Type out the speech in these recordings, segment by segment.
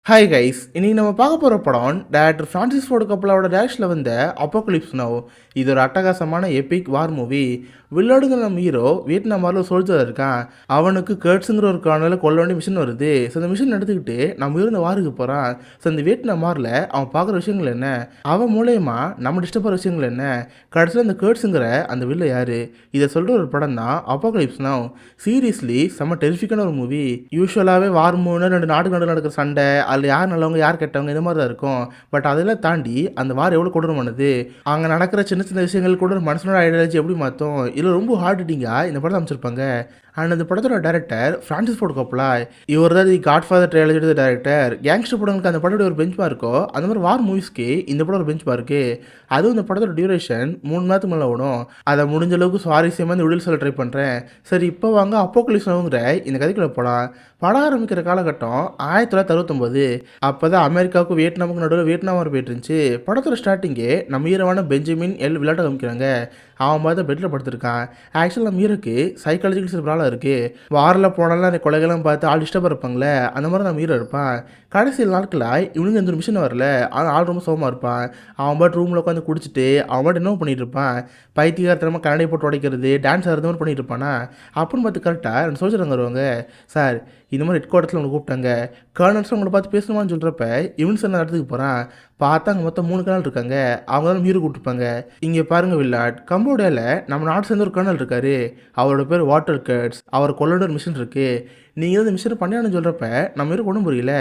Hi guys, இன்னைக்கு நம்ம பார்க்க போகிற படம் டேரக்டர் ஃப்ரான்சிஸ் ஃபோர்டு கப்பலாவோட டேரக்ஷனில் வந்த அப்போகலிப்ஸ் நவ். இது ஒரு அட்டகாசமான எபிக் வார் மூவி. வில்லாடுங்கிற நம்ம ஹீரோ வியட்நாம் வாரில் ஒரு சோல்ஜர் இருக்கான். அவனுக்கு கர்ட்ஸுங்கிற ஒரு கார்னரில் கொல்ல வேண்டிய மிஷின் வருது. ஸோ அந்த மிஷின் எடுத்துக்கிட்டு நம்ம இருந்த வாருக்கு போகிறான். ஸோ அந்த வியட்நாம் வாரில் அவன் பார்க்குற விஷயங்கள் என்ன, அவன் மூலயமா நம்ம டிஸ்டர்ப் பண்ணுற விஷயங்கள் என்ன, கடைசியில் அந்த கர்ட்ஸுங்கிற அந்த வில்ல யார், இதை சொல்கிற ஒரு படம் தான் அப்போகலிப்ஸ் நவ். சீரியஸ்லி செம்ம டெரிஃபிக்கான ஒரு மூவி. யூஸ்வலாகவே வார் மூணு ரெண்டு நாட்டுக்கு நடுவில் நடக்கிற சண்டை, அதில் யார் நல்லவங்க யார் கெட்டவங்க இந்த மாதிரி தான் இருக்கும். பட் அதெல்லாம் தாண்டி அந்த வார் எவ்வளோ கொடூரமானது, அங்கே நடக்கிற சின்ன சின்ன விஷயங்கள் கூட ஒரு மனுஷனோட ஐடியாலஜி எப்படி மாற்றும், இதில் ரொம்ப ஹார்ட் ஹிட்டிங்காக இந்த படத்தை அமைச்சிருப்பாங்க. அண்ட் அந்த படத்தோட டேரக்டர் ஃப்ரான்சிஸ் ஃபோர்டு கப்பலா. இவர் தான் தி காட்ஃபாதர் ட்ரையாலஜியோட டேரக்டர். கேங்ஸ்டர் படங்களுக்கு அந்த படத்தோட ஒரு பெஞ்ச் மார்க்கோ, அந்த மாதிரி வார் மூவிஸ்க்கு இந்த படம் ஒரு பெஞ்ச் மார்க்கு. அதுவும் இந்த படத்தோட டியூரேஷன் 3 மணி நேரத்துக்கு மேலே ஓடும். அதை முடிஞ்ச அளவுக்கு சுவாரஸ்யமாக இந்த விடியல் சொல்ல ட்ரை பண்ணுறேன். சரி, இப்போ வாங்க அப்போகலிப்ஸ் நவ்ங்கிற இந்த கதைக்குள்ள போகலாம். படம் ஆரம்பிக்கிற காலகட்டம் 1969. அப்போ தான் அமெரிக்காவுக்கும் வியட்நாமுக்கும் நடுவில் வியட்நாம் வார் போயிட்டு இருந்துச்சு. படத்தோட ஸ்டார்டிங்கே நம்ம ஹீரோவான பெஞ்சமின் எல் விளையாட்ட காமிக்கிறாங்க. அவன் பார்த்து பெட்டில் படுத்திருக்கான். ஆக்சுவலாக நம்ம ஹீரோக்கு சைக்காலஜிக்கல் சில ப்ராப்ளம் இருக்குது. வாரில் போனாலும் அந்த கொலைகள்லாம் பார்த்து ஆள் டிஸ்டர்ப் இருப்பாங்களே, அந்த மாதிரி நம்ம ஹீரோ இருப்பான். கடைசி நாட்களாக இவனுக்கு எந்த ஒரு மிஷின் வரல. ஆனால் ஆள் ரொம்ப சோகமாக இருப்பான். அவன் பாட்டு ரூமில் உட்காந்து குடிச்சிட்டு அவன் பாட்டு என்ன பண்ணிட்டு இருப்பான், பைத்தியகாரத்தனமாக கண்ணாடி போட்டு உடைக்கிறது, டான்ஸ் ஆடுறது மாதிரி பண்ணிட்டு இருப்பானா. அப்படின்னு பார்த்து கரெக்டாக ரெண்டு சோல்ஜர் அங்கே வருவாங்க. சார், இந்த மாதிரி ஹெட் குவார்ட்டர்ஸில் உங்களை கூப்பிட்டாங்க, கர்னல்ஸ் உங்களை பார்த்து பேசணுமான்னு சொல்கிறப்ப இவன் சார் இடத்துக்கு போகிறான். பார்த்தா அங்கே மொத்தம் 3 கர்னல் இருக்காங்க. அவங்க தான் ஹீரோ கூப்பிட்டுருப்பாங்க. இங்கே பாருங்கள் வில்லாட், கம்போடியாவில் நம்ம நாடு சேர்ந்த ஒரு கர்னல் இருக்காரு. அவரோட பேர் வாட்டர் கட்ஸ். அவர் கொள்ளோட ஒரு மிஷின் இருக்குது. நீங்கள் இந்த மிஷினை பண்ணியானு சொல்கிறப்ப நம்ம ஹீரோ கொண்டு புரியல.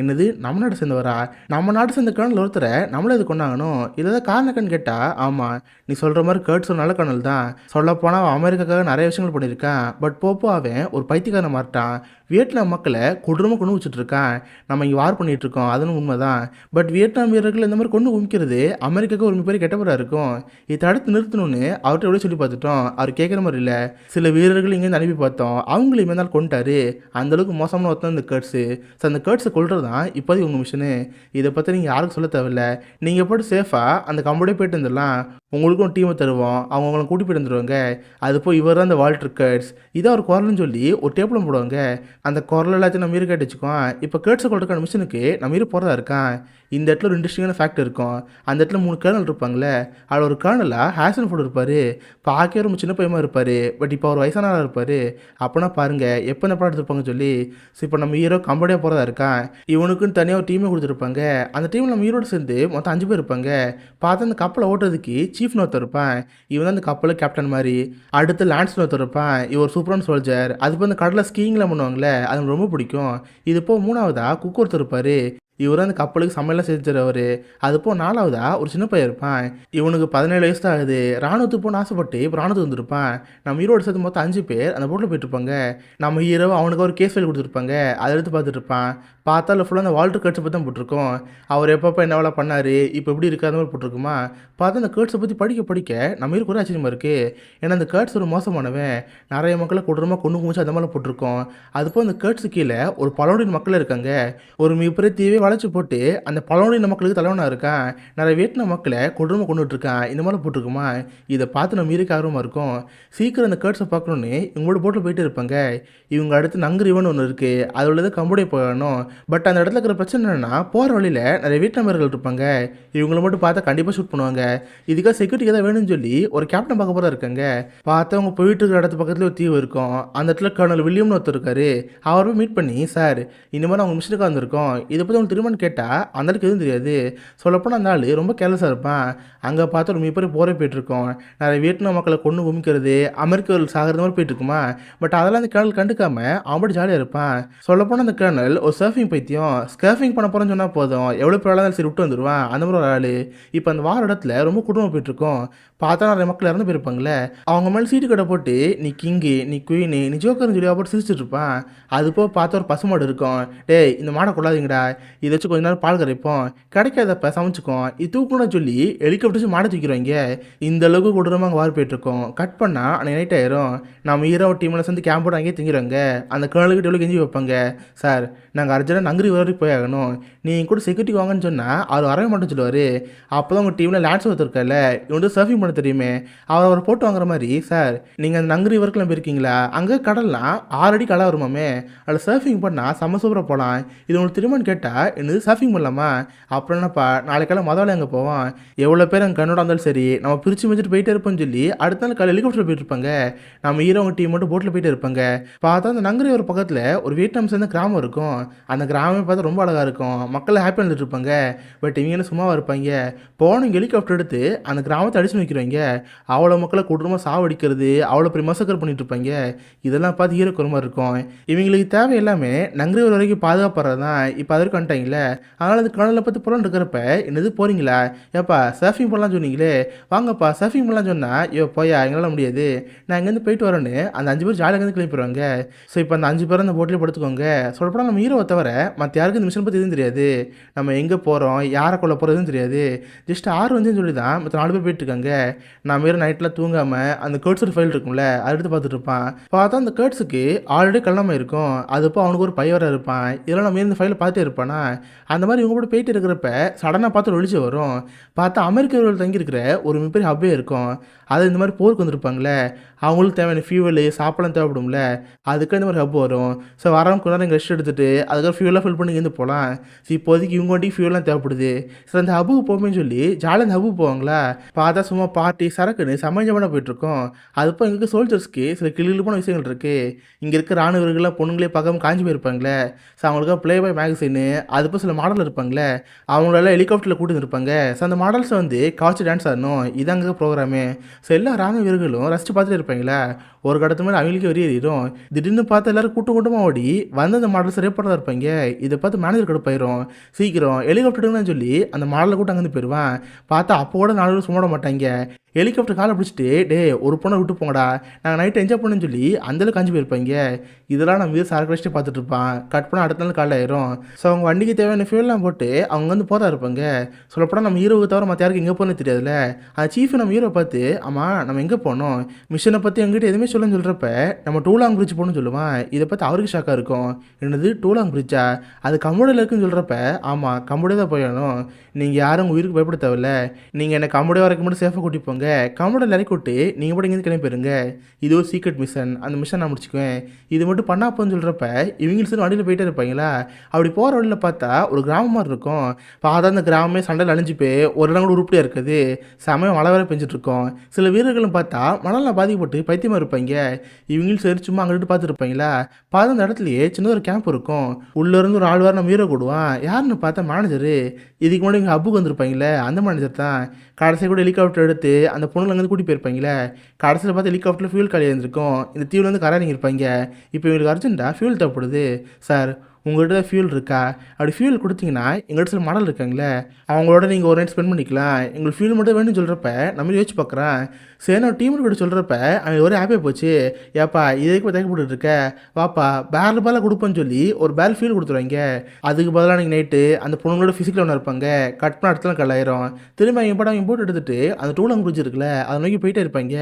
என்னது, நம்ம நாடு சேர்ந்தவரா? நம்ம நாடு சேர்ந்த கர்னல் ஒருத்தரை நம்மளே இது கொண்டாங்கணும். இதான் காரணக்கன்னு கேட்டால், ஆமாம், நீ சொல்கிற மாதிரி கர்ட்ஸ் ஒரு நல்ல கர்னல் தான். சொல்லப்போனால் அவன் அமெரிக்காக்காக நிறைய விஷயங்கள் பண்ணியிருக்கான். பட் போப்போ அவன் ஒரு பைத்தியக்காரனை மாட்டான். வியட்நாம் மக்களை கொடூரமாக கொண்டு வச்சுட்டு இருக்கான். நம்ம இங்கே வார் பண்ணிகிட்டு இருக்கோம், அதுவும் உண்மை தான். பட் வியட்நாம் வீரர்கள் இந்த மாதிரி கொண்டு குமிக்கிறது அமெரிக்காவுக்கு ஒரு மிகப்பெரிய கெட்டவராக இருக்கும். இதை தடுத்து நிறுத்தணும்னு அவர்கிட்ட எவ்வளோ சொல்லி பார்த்துட்டோம். அவர் கேட்குற மாதிரி இல்லை. சில வீரர்கள் இங்கேருந்து அனுப்பி பார்த்தோம், அவங்களையும் மேலே கொண்டுட்டாரு. அந்தளவுக்கு மோசமான ஒருத்தன் இந்த கர்ட்ஸு. ஸோ அந்த கர்ட்ஸை கொள்றது தான் இப்போதைக்கு உங்கள் மிஷனு. இதை பற்றி நீங்கள் யாருக்கும் சொல்ல தேவையில்ல. நீங்கள் போய்ட்டு சேஃபாக அந்த கம்போடியே போயிட்டு வந்துடலாம். உங்களுக்கும் டீமை தருவோம், அவங்க உங்களை கூட்டி போயிட்டு வந்துடுவாங்க. அது போய் இவர் தான் இந்த வால்டர் கர்ட்ஸ், இதான் ஒரு குரல்னு சொல்லி ஒரு டேப்பில் போடுவாங்க. அந்த குரல் எல்லாத்தையும் நம்ம ஹீரோ கேட்டு வச்சுக்குவோம். இப்போ கர்ட்ஸை கொள்றதுக்கான மிஷனுக்கு நம்ம ஹீரோ போகிறதா இருக்கான். இந்த இடத்துல ஒரு இன்ட்ரெஸ்டிங்கான ஃபேக்ட் இருக்கும். அந்த இடத்துல 3 கர்னல் இருப்பாங்களே, அதில் ஒரு கர்னலாக ஹேசன் ஃபோர்டு இருப்பார். பார்க்கவே ரொம்ப சின்ன பையமாக இருப்பார். பட் இப்போ அவர் வயசானவராக இருப்பார். அப்போனா பாருங்கள் எப்போ இந்த படம் எடுத்துருப்பாங்கன்னு சொல்லி. ஸோ இப்போ நம்ம ஹீரோ கம்போடியா போகிறதா இருக்கான். இவனுக்குன்னு தனியாக ஒரு டீமே கொடுத்துருப்பாங்க. அந்த டீமில் நம்ம ஹீரோடு சேர்ந்து மொத்தம் 5 பேர் இருப்பாங்க. பார்த்தா அந்த கப்பலை ஓட்டுறதுக்கு சீஃப்னு ஒருத்தர் இருப்பான். இவன் தான் அந்த கப்பலுக்கு கேப்டன் மாதிரி. அடுத்து லான்ஸ்னு ஒருத்தர் இருப்பான். இவர் சூப்பரான சோல்ஜர். அது இப்போ அந்த கடலில் ஸ்கீயிங்லாம் பண்ணுவாங்களே, அது எனக்கு ரொம்ப பிடிக்கும். இது இப்போ 3ஆவதாக குக் ஒருத்தர் இருப்பார். இவர் அந்த கப்பலுக்கு சமையலாம் செஞ்சுறவர். அது போ 4ஆவதா ஒரு சின்ன பையன் இருப்பான். இவனுக்கு 17 வயசு தான் ஆகுது. ராணுவத்துக்கு போகணும்னு ஆசைப்பட்டு இப்போ ராணுவத்துக்கு வந்திருப்பான். நம்ம ஹீரோட சேர்த்து மொத்தம் 5 பேர் அந்த போட்டில் போயிட்டுருப்பாங்க. நம்ம ஹீரோ அவனுக்கு ஒரு கேஸ் ஃபைல் கொடுத்துருப்பாங்க. அதை எடுத்து பார்த்துட்டு இருப்பான். பார்த்தா அதில் ஃபுல்லாக அந்த வால்டர் கர்ட்ஸை பற்றி தான் போட்டிருக்கோம். அவர் எப்பப்போ என்ன வேலை பண்ணார், இப்போ எப்படி இருக்காத மாதிரி போட்டிருக்குமா. பார்த்தா அந்த கர்ட்ஸை பற்றி படிக்க படிக்க நம்ம ஹீரோக்கு ஒரு ஆச்சரியமாக இருக்குது. ஏன்னா அந்த கர்ட்ஸ் ஒரு மோசமானவன். நிறைய மக்களை கொடூரமாக கொண்டு குமிச்சு அந்த மாதிரி போட்டிருக்கோம். அதுப்போ அந்த கர்ட்ஸு கீழே ஒரு பழங்குடியின மக்கள் இருக்காங்க. ஒரு மிகப்பெரிய தீவே வளைச்சி போட்டு அந்த பழங்குடியின மக்களுக்கு தலைவனாக இருக்கான். நிறைய வியட்நாம் மக்களை கொடூரமாக கொண்டுட்டு இருக்கான். இந்த மாதிரி போட்டிருக்குமா. இதை பார்த்து நம்ம ஹீரோக்கு ஆர்வமாக இருக்கும். சீக்கிரம் அந்த கர்ட்ஸை பார்க்கணுன்னு இவங்களோட போட்டில் போயிட்டு இருப்பாங்க. இவங்க அடுத்து நங்கர் இவன் ஒன்று இருக்குது, அதோட கம்போடியா போயிடணும். பட் அந்த இடத்துல இருக்கிற பிரச்சனை என்னென்னா, போகிற வழியில் நிறைய வியட்நாமியர்கள் இருப்பாங்க. இவங்கள மட்டும் பார்த்தா கண்டிப்பாக ஷூட் பண்ணுவாங்க. இதுக்காக செக்யூரிட்டி ஏதாவது வேணும்னு சொல்லி ஒரு கேப்டன் பார்க்க போகிறா இருக்காங்க. பார்த்தா அவங்க போயிட்டு இருக்கிற இடத்து பக்கத்தில் ஒரு தீவு இருக்கும். அந்த இடத்துல கர்னல் வில்லியம்னு ஒருத்தர் இருக்காரு. அவர் போய் மீட் பண்ணி, சார் இந்த மாதிரி அவங்க மிஷனுக்காக வந்திருக்கோம், இதை பற்றி உங்களுக்கு திருமணம் கேட்டால் அந்த அளவுக்கு எதுவும் தெரியாது. சொல்லப்போனால் அந்த ஆள் ரொம்ப கேர்லெஸ்ஸாக இருப்பான். அங்கே பார்த்து ஒரு மிகப்பெரிய போரே போயிட்டுருக்கோம். நிறைய வியட்நாம் மக்களை கொண்டு குமிக்கிறது, அமெரிக்கர்கள் சாகிறது மாதிரி போயிட்டுருக்குமா. பட் அதெல்லாம் அந்த கர்னல் கண்டுக்காம அவன் மட்டும் ஜாலியாக இருப்பான். சொல்லப்போனால் அந்த கர்னல் ஒரு சர்ஃபிங் பைத்தியம். ஸ்கர்ஃபிங் பண்ண போகிறேன்னு சொன்னால் போதும், எவ்வளோ பேராக சரி விட்டு வந்துடுவான். அந்த மாதிரி ஒரு ஆள். இப்போ அந்த வார இடத்துல ரொம்ப குடும்பம் போயிட்டுருக்கோம். பார்த்தா நிறைய மக்கள் இறந்து போயிருப்பாங்களே, அவங்க மேலே சீட்டு கடை போட்டு நீ கிங்கு, நீ குயினு, நீ ஜோக்கர்னு சொல்லி போட்டு சிரிச்சிட்டு இருப்பான். அது போக பார்த்து ஒரு பசுமாடு இருக்கும். டேய், இந்த மாடை கொள்ளாதீங்கடா, இதை வச்சு கொஞ்ச நேரம் பால் கரைப்போம், கிடைக்காதப்ப சமைச்சிக்கும், இது தூக்கணும்னு சொல்லி ஹெலிகாப்டர் மாடை தூக்கிடுவாங்க. இந்த அளவுக்கு கொடூரமாக அங்கே வார் போயிட்டுருக்கோம். கட் பண்ணால் அன்றைக்கி நைட் ஆயிரும். நம்ம ஹீரோ டீமில் சேர்ந்து கேம்ப் போட்டு அங்கேயே தங்கிடுவாங்க. அந்த கர்னலுக்கு எவ்வளோ கெஞ்சி வைப்பாங்க, சார் நாங்கள் அர்ஜென்ட்டாக நங்கரி வரைக்கும் போய் ஆகணும், நீங்கள் கூட செக்யூரிட்டி வாங்கன்னு சொன்னால் அவர் வரவே மாட்டேன்னு சொல்லுவார். அப்போ தான் உங்கள் டீமில் லான்ஸ் ஒருத்தருக்கல, இவன் வந்து சர்ஃபிங் பண்ண தெரியுமே, அவர் போட்டு வாங்குற மாதிரி, சார் நீங்கள் அந்த நங்கரி வரைக்கும் போயிருக்கீங்களா, அங்கே கடல்லாம் 6 அடி கடை வருமாமே, அதில் சர்ஃபிங் பண்ணால் செம்ம சூப்பராக போகலாம், இது உங்களுக்கு திரும்பன்னு கேட்டால் என்னது சர்ஃபிங் பண்ணலாமா? அப்புறம் என்னப்பா நாளைக்கெல்லாம் மொதல் எங்கே போவோம்? எவ்வளோ பேர் அங்கே கண்ணோட இருந்தாலும் சரி நம்ம பிரித்து வச்சுட்டு போயிட்டே இருப்போம்னு சொல்லி அடுத்த நாள் காலை ஹெலிகாப்டர் போயிட்டு இருப்பாங்க. நம்ம ஹீரோங்க டீம் மட்டும் போட்டில் போயிட்டு இருப்பாங்க. பார்த்தா அந்த நங்கரை ஒரு பக்கத்தில் ஒரு வியட்நாம் சேர்ந்த கிராமம் இருக்கும். அந்த கிராமமே பார்த்தா ரொம்ப அழகாக இருக்கும். மக்கள் ஹாப்பியாக இருந்துட்டு இருப்பாங்க. பட் இவங்க என்ன சும்மாவாக இருப்பாங்க? போனவங்க ஹெலிகாப்டர் எடுத்து அந்த கிராமத்தை அடிச்சு வைக்கிறவங்க அவ்வளோ மக்களை குடும்பமாக சாவடிக்கிறது, அவ்வளோ பெரிய மசக்கர் பண்ணிட்டு இருப்பாங்க. இதெல்லாம் பார்த்து ஹீரோக்கு ஒரு மாதிரி இருக்கும். இவங்களுக்கு தேவை எல்லாமே நங்கரை வரைக்கும் பாதுகாப்படுறது தான். இப்போ அதற்கு வந்துட்டாங்களே, அதனால் அந்த கடலை பற்றி புலன் இருக்கிறப்ப என்னது போகிறீங்களா? ஏப்பா சர்ஃபிங் பண்ணலாம்னு சொன்னீங்களே, வாங்கப்பா சர்ஃபிங் பண்ணலாம்னு சொன்னால் ஐயோ போயா எங்களால் முடியாது, நான் இங்கேருந்து போயிட்டு வரேன்னு அந்த 5 பேர் ஜாலியாக இருந்து கிளம்பிடுவாங்க. ஸோ இப்போ அந்த 5 பேரும் அந்த போட்டில் படுத்துக்கோங்க. சொல்லப்போனால் நம்ம ஹீரோவை தவிர மற்ற யாருக்கும் இந்த மிஷன் பற்றி எதுவும் தெரியாது. நம்ம எங்கே போகிறோம், யாரை கொள்ள போகிறதுன்னு தெரியாது. ஜஸ்ட் 6 வந்துன்னு சொல்லி தான் மற்ற 4 பேர் போயிட்டுருக்காங்க. நான் மாரி நைட்டில் தூங்காமல் அந்த கேர்ட்ஸோட ஃபைல் இருக்கும்ல அதை எடுத்து பார்த்துட்டு இருப்பான். பார்த்தா அந்த கேர்ட்ஸுக்கு ஆல்ரெடி கல்யாணம் இருக்கும். அதுப்போ அவனுக்கு ஒரு பையன் வர இருப்பான். இதெல்லாம் நம்ம இந்த ஃபைலை பார்த்துட்டே இருப்பானா. அந்த மாதிரி இவங்க கூட போயிட்டு இருக்கிறப்ப சடனாக பார்த்து ஒரு வெளிச்சம் வரும். பார்த்தா அமெரிக்கர்கள் தங்கியிருக்கிற ஒரு மிகப்பெரிய ஹப்பே இருக்கும். அது இந்த மாதிரி போருக்கு வந்திருப்பாங்களே, அவங்களுக்கு தேவையான ஃபியூவலு சாப்பிடலாம் தேவைப்படும்ல, அதுக்கு இந்த மாதிரி ஹப் வரும். ஸோ வரவங்க கொஞ்ச நேரம் ரெஸ்ட் எடுத்துகிட்டு அதுக்கப்புறம் ஃபியூலாக ஃபில் பண்ணி இங்கேருந்து போகலாம். ஸோ இப்போதைக்கு இவங்க வண்டிக்கு ஃபியூலாம் தேவைப்படுது. ஸோ அந்த ஹப்புக்கு போகுமேன்னு சொல்லி ஜாலியாக அந்த ஹப்புக்கு போவாங்களா. பார்த்தா சும்மா பார்ட்டி சரக்குன்னு சமைஞ்சமான போயிட்டுருக்கோம். அதுப்போ இங்கே இருக்க சோல்ஜர்ஸ்க்கு சில கிளிப்பான விஷயங்கள் இருக்குது. இங்கே இருக்க ராணுவர்கள்லாம் பொண்ணுங்களே பார்க்காம காஞ்சி போயிருப்பாங்களே. ஸோ அவங்களுக்கு ப்ளே பாய் மேகசின்னு அதுப்போ சில மாடல் இருப்பாங்களே, அவங்களெல்லாம் ஹெலிகாப்டரில் கூட்டிட்டு இருப்பாங்க. ஸோ அந்த மாடல்ஸை வந்து காய்ச்சி டான்ஸ் ஆடணும், இதாங்க ப்ரோக்ராமு. ஸோ எல்லா ராணுவ வீரர்களும் ரசித்து பார்த்துட்டு இருப்பாங்களா. ஒரு கடத்து மேலே அவங்களுக்கு வெளியேறிடும். திடீர்னு பார்த்து எல்லாரும் கூட்டமாக ஓடி வந்து அந்த மாடல் சரியாக இருப்பாங்க. இதை பார்த்து மேனேஜர் கூட போயிடும். சீக்கிரம் ஹெலிகாப்டருங்கன்னு சொல்லி அந்த மாடலை கூட்டம் அங்கேருந்து போயிடுவான். பார்த்தா அப்போ கூட 4 பேர் சும்மாட மாட்டாங்க. ஹெலிகாப்டர் காலை பிடிச்சிட்டு டே ஒரு பொண்ணை விட்டு போங்கடா, நாங்கள் நைட்டு என்ஜாய் பண்ணுன்னு சொல்லி அந்தளவுக்கு காஞ்சி போயிருப்பாங்க. இதெல்லாம் நம்ம வீடு சார் கழிச்சிட்டு பார்த்துட்டு இருப்பான். கட் பண்ண அடுத்த நாள் காலையில் ஆயிரும். ஸோ அவங்க வண்டிக்கு தேவையான ஃபியூல்லாம் போட்டு அவங்க வந்து போதா இருப்பாங்க. சொல்லப்போனால் நம்ம ஹீரோவுக்கு தவிர மற்ற யாருக்கு எங்கே போகணும்னு தெரியாதுல்ல. அந்த சீஃப் நம்ம ஹீரோ பார்த்து ஆமாம் நம்ம எங்கே போனோம், மிஷனை பற்றி எங்கிட்ட எதுவுமே சொல்லுன்னு சொல்கிறப்ப நம்ம டூலாங் பிரிட்ஜ் போகணும்னு சொல்லுவான். இதை பார்த்து அவருக்கு ஷாக்காக இருக்கும். என்னது டூலாங் பிரிட்ஜா, அது கம்போடியில் இருக்குன்னு சொல்கிறப்ப ஆமாம் கம்போடியா தான் போயணும், நீங்கள் யாரும் உங்கள் உயிருக்கு பயப்பட தேவையில்ல, நீங்கள் என்னை கம்போடியா வரைக்கும் மட்டும் சேஃபாக கூட்டி போங்க, கம்போடியில் இறக்கி விட்டு நீங்கள் கூட இங்கேருந்து கிளம்பி போயிருங்க, இது ஒரு சீக்ரெட் மிஷன், அந்த மிஷன் நான் முடிச்சுக்குவேன், இது மட்டும் பண்ணாப்போன்னு சொல்கிறப்ப இவங்க சரி வண்டியில் போயிட்டே இருப்பாங்களா. அப்படி போகிற வழியில் பார்த்தா ஒரு கிராமம் மாதிரி இருக்கும். பார்த்தா அந்த கிராமமே சண்டையில் அழிஞ்சு போய் ஒரு இடம் கூட உருப்படியாக இருக்குது. சமயம் மழை வேறு பெஞ்சிட்டு இருக்கும். சில வீரர்களும் பார்த்தா மணலில் பாதிக்கப்பட்டு பைத்தியமாக இருப்பாங்க. இவங்களும் சரி சும்மா அங்கிட்டு பார்த்துருப்பாங்களா. பார்த்து அந்த இடத்துலையே சின்ன ஒரு கேம்ப் இருக்கும். உள்ளேருந்து ஒரு 4 வாரம் நம்ம ஹீரோ கூடுவான். யாருன்னு பார்த்தா மேனேஜரு. இதுக்கு முன்னாடி இவங்க ஹப்புக்கு வந்திருப்பாங்களே அந்த மேனேஜர் தான். கடைசியாக கூட ஹெலிகாப்டர் எடுத்து அந்த பொண்ணுங்களை அங்கேருந்து கூட்டி போயிருப்பாங்களே. கடைசியில் பார்த்து ஹெலிகாப்டரில் ஃபியூல் காலியாக இருந்திருக்கும். இந்த தீவுலேருந்து கரையிறங்கி இருப்பாங்க. இப்போ இவங்களுக்கு அர்ஜென்ட்டாக ஃபியூல் தேவைப்படுது. சார் உங்கள்கிட்ட தான் ஃபியூல் இருக்கா, அப்படி ஃபியூல் கொடுத்தீங்கன்னா எங்கள்கிட்ட சில மாடல் இருக்காங்களே, அவங்களோட நீங்கள் ஒரு நைட் ஸ்பெண்ட் பண்ணிக்கலாம், எங்களுக்கு ஃபியூல் மட்டும் வேணும்னு சொல்கிறப்ப நம்ம யோசிச்சு பார்க்குறேன். சரி நான் டீம் கூட சொல்கிறப்ப அவன் ஒரே ஹாப்பியாக போச்சு. ஏப்பா இதுக்கு தேக்கப்பட்டு இருக்க, வாப்பா பேரல் பேரில் கொடுப்போன்னு சொல்லி ஒரு பேரல் ஃபியூல் கொடுத்துருவாங்க. அதுக்கு பதிலாக நீங்கள் நைட்டு அந்த பொண்ணுங்களோட ஃபிசிக்கல் ஒன்று இருப்பாங்க. கட் பண்ண இடத்துல கல்லாயிரும். திரும்ப அவங்க படம் அவங்க போட்டு எடுத்துகிட்டு அந்த டூலாங் பிரிட்ஜ் இருக்குல்ல அதை நோக்கி போயிட்டே இருப்பாங்க.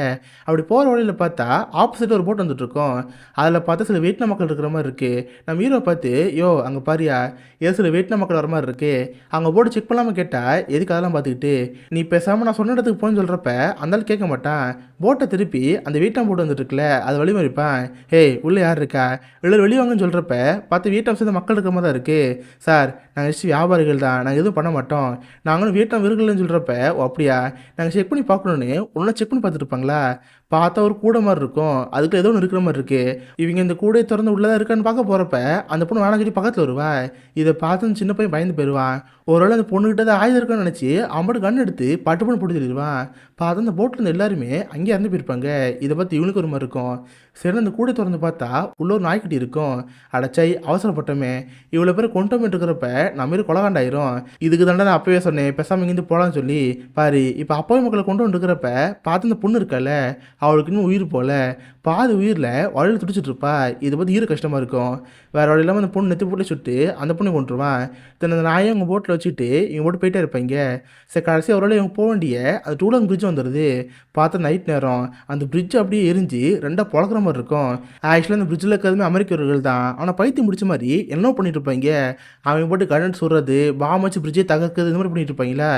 அப்படி போகிற வழியில் பார்த்தா ஆப்போசிட் ஒரு போட் வந்துட்டுருக்கோம். அதில் பார்த்தா சில வியட்நாம் மக்கள் இருக்கிற மாதிரி இருக்குது. நம்ம ஹீரோ பார்த்து யோ அங்கே பாரியா ஏதோ சில வியட்நாம் மக்கள் வர மாதிரி இருக்குது, அங்கே போட்டு செக் பண்ணாமல் கேட்டால் எதுக்கு அதெல்லாம் பார்த்துக்கிட்டு நீ பேசாமல் நான் சொன்ன இடத்துக்கு போன்னு சொல்கிறப்ப அந்தாலும் கேட்க மாட்டான். போட்டை திருப்பி அந்த வியட்நாம் போட்டு வந்துட்டுருக்குல அது வழிமறிப்பான். ஹேய் உள்ளே யார் இருக்கா, எல்லாரும் வெளியே வாங்கன்னு சொல்கிறப்ப பார்த்து வியட்நாம் சேர்ந்த மக்கள் இருக்கிற மாதிரி தான் இருக்குது. சார் நாங்கள் ஜஸ்ட் வியாபாரிகள் தான், நாங்கள் எதுவும் பண்ண மாட்டோம், நாங்களும் வியட்நாம் வீரர்கள்னு சொல்கிறப்ப ஓ அப்படியா, நாங்கள் செக் பண்ணி பார்க்கணுன்னு ஒன்றா செக் பண்ணி பார்த்துட்டு இருப்பாங்களா. பார்த்தா ஒரு கூடை மாதிரி இருக்கும், அதுக்கு ஏதோ ஒன்று இருக்கிற மாதிரி இருக்குது. இவங்க இந்த கூடையை திறந்து உள்ளதாக இருக்கான்னு பார்க்க போகிறப்ப அந்த பொண்ணு வேணாம் சொல்லி பக்கத்தில் வருவா. இதை பார்த்து அந்த சின்ன பையன் பயந்து போயிடுவான். ஒருவேளை அந்த பொண்ணுக்கிட்ட தான் ஆயுதம் இருக்குன்னு நினச்சி அவன் கண் எடுத்து பட்டு பண்ணி போட்டு தருவான். பார்த்தா அந்த போட்டில் இருந்து எல்லாருமே அங்கேயே இறந்து போயிருப்பாங்க. இதை பார்த்து இவனுக்கு ஒரு மாதிரி இருக்கும். சரி அந்த கூடை திறந்து பார்த்தா உள்ள ஒரு நாய்க்குட்டி இருக்கும். அடைச்சாய் அவசரப்பட்டோமே, இவ்வளோ பேர் கொண்டோமே இருக்கிறப்ப நம்ம கொலகாண்டாயிரும். இதுக்கு தாண்டா நான் அப்பவே சொன்னேன் பேசாமல் இங்கேருந்து போகலான்னு சொல்லி. பாரு இப்போ அப்பவே மக்களை கொண்டு வந்துருக்கிறப்ப பார்த்து அந்த பொண்ணு இருக்கல அவளுக்கு இன்னும் உயிர் போல பாதி உயிரில் வழியில் துடிச்சிட்டு இருப்பா. இதை பற்றி ஈர கஷ்டமாக இருக்கும். வேறு வழி இல்லாமல் அந்த பொண்ணு நெத்தி போட்டு சுட்டு அந்த பொண்ணை கொண்டுருவான். தென் அந்த நாயை அவங்க போட்டில் வச்சுட்டு இவங்க போட்டு போயிட்டே இருப்பாங்க. சரி கடைசியாக ஒரு வேளை இவங்க போக வேண்டிய அந்த டூலாங் பிரிட்ஜ் வந்துடுது. பார்த்தா நைட் நேரம் அந்த பிரிட்ஜ் அப்படியே எரிஞ்சு ரெண்டாக பொழக்கிற மாதிரி இருக்கும். ஆக்சுவலாக அந்த பிரிட்ஜில் இருக்கிறதுமே அமெரிக்கர்கள் தான். ஆனால் பைத்தியம் முடிச்ச மாதிரி என்ன பண்ணிட்டு இருப்பாங்க, அவங்க போட்டு கரண்ட் சொல்கிறது பாம் வச்சு பிரிட்ஜே தகர்க்கிறது இந்த மாதிரி பண்ணிட்டு இருப்பாங்களா.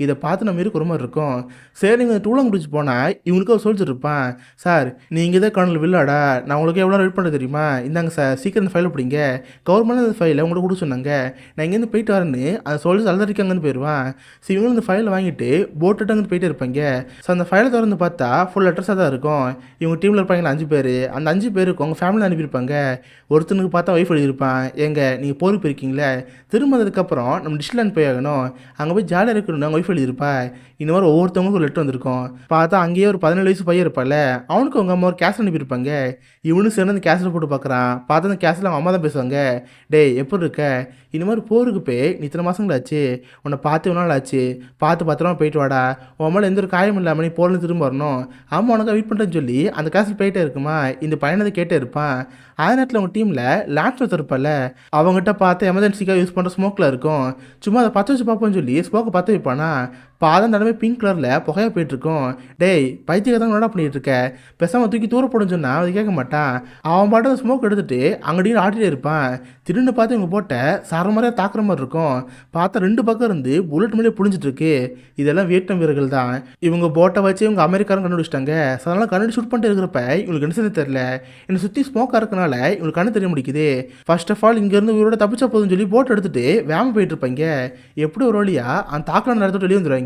இதை பார்த்து நம்ம இருக்க ஒரு மாதிரி இருக்கும். சரி நீங்கள் டூலாங் பிரிட்ஜ் போனால் இவங்களுக்கு ஒரு சொல்லிட்டு இருப்பான். சார் நீங்கள் தான் கர்னல் வில்லாடா, நான் உங்களுக்கு எவ்வளோ வெயிட் பண்ண தெரியுமா, இந்தாங்க சார் சீக்கிரம் ஃபைல் பிடிங்க, கவர்மெண்ட் நார்மலாக அந்த ஃபைலை உங்கள்கிட்ட கொடுக்க சொன்னாங்க, நான் இங்கேருந்து போயிட்டு வரேன்னு அந்த சோல்ஜர்ஸ் அலறிக்காங்கன்னு போயிடுவான். ஸோ இவங்களும் இந்த ஃபைலை வாங்கிட்டு போட்டுட்டு அங்கே போயிட்டே இருப்பாங்க. ஸோ அந்த ஃபைலை திறந்து பார்த்தா ஃபுல் லெட்டர்ஸாக தான் இருக்கும். இவங்க டீமில் இருப்பாங்களா 5 பேர், அந்த 5 பேருக்கு அவங்க ஃபேமிலியில் அனுப்பியிருப்பாங்க. ஒருத்தனுக்கு பார்த்தா ஒய்ஃப் எழுதியிருப்பான், எங்க நீங்கள் போருக்கு போயிருக்கீங்களே, திரும்ப அதுக்கப்புறம் நம்ம டிஷ்லேண்ட் போய் ஆகணும், அங்கே போய் ஜாலியாக இருக்கணும்னு அவங்க ஒய்ஃப் எழுதியிருப்பா. இந்த மாதிரி ஒவ்வொருத்தவங்களுக்கும் ஒரு லெட்டர் வந்திருக்கும். பார்த்தா அங்கேயே ஒரு 17 வயசு பையன் இருப்பாள், அவனுக்கு அவங்க அம்மா ஒரு கேஸ் அனுப்பியிருப்பாங்க. இவனு சேர்ந்து அந்த கேஸில் போட்டு பார்க்குறான். பார்த்தா அந்த கேஸில் அவங்க அம்மா தான் பேசுவாங்க, டேய் எப்படி இருக்க, இந்த மாதிரி போருக்கு போய் நீ இத்தனை மாதங்களாச்சு, உன்னை பார்த்து ஒரு நாள் ஆச்சு, பார்த்து பத்திரமா போயிட்டு வாடா, உன் மேலே எந்த ஒரு காயம் இல்லாமல் நீ போரில் திரும்ப வரணும், அம்மா உனக்கு வெயிட் பண்ணுறேன்னு சொல்லி அந்த கேஸில் போயிட்டே இருக்குமா. இந்த பையனை கேட்டே இருப்பான். அதே நேரத்தில் அவங்க டீமில் லேப்டாப் இருப்பாள், அவங்ககிட்ட பார்த்து எமர்ஜென்சிக்காக யூஸ் பண்ணுற ஸ்மோக்கில் இருக்கும். சும்மா அதை பற்ற வச்சு பார்ப்போம்னு சொல்லி ஸ்மோக்கை பற்ற வைப்பானா. பாதம் தடவை பிங்க் கலரில் புகையாக போயிட்டுருக்கோம். டேய் பைத்தியத்தை தான் என்ன பண்ணிகிட்டு இருக்க, பேசாமல் தூக்கி தூர போடுன்னு சொன்னால் அது கேட்க மாட்டான். அவன் பாட்டு அந்த ஸ்மோக் எடுத்துகிட்டு அங்கடியும் ஆட்டிகிட்டே இருப்பான். திடீர்னு பார்த்து இவங்க போட்ட சர மாதிரியாக தாக்குற மாதிரி இருக்கும். பார்த்தா 2 பக்கம் இருந்து புல்லட் மேலே புழிஞ்சிட்டு இருக்கு. இதெல்லாம் வியட்நாம் வீரர்கள் தான். இவங்க போட்டை வச்சு இவங்க அமெரிக்காரன் கண்டுபிடிச்சிட்டாங்க. ஸோ அதனால் கண்ணாடி ஷூட் பண்ணிட்டு இருக்கிறப்ப இவங்களுக்கு என்ன செய்ய தெரியல. என்னை சுற்றி ஸ்மோக்காக இருக்கனால இவங்களுக்கு கண்ணு தெரிய முடிக்குது. ஃபர்ஸ்ட் ஆஃப் ஆல் இங்கேருந்து இவரோட தப்பிச்சா போதுன்னு சொல்லி போட்டு எடுத்துகிட்டு வேம போயிட்டு இருப்பாங்க. எப்படி ஒரு வழியாக அந்த தாக்கலான நேரத்தோடு வெளியே வந்துடுவாங்க.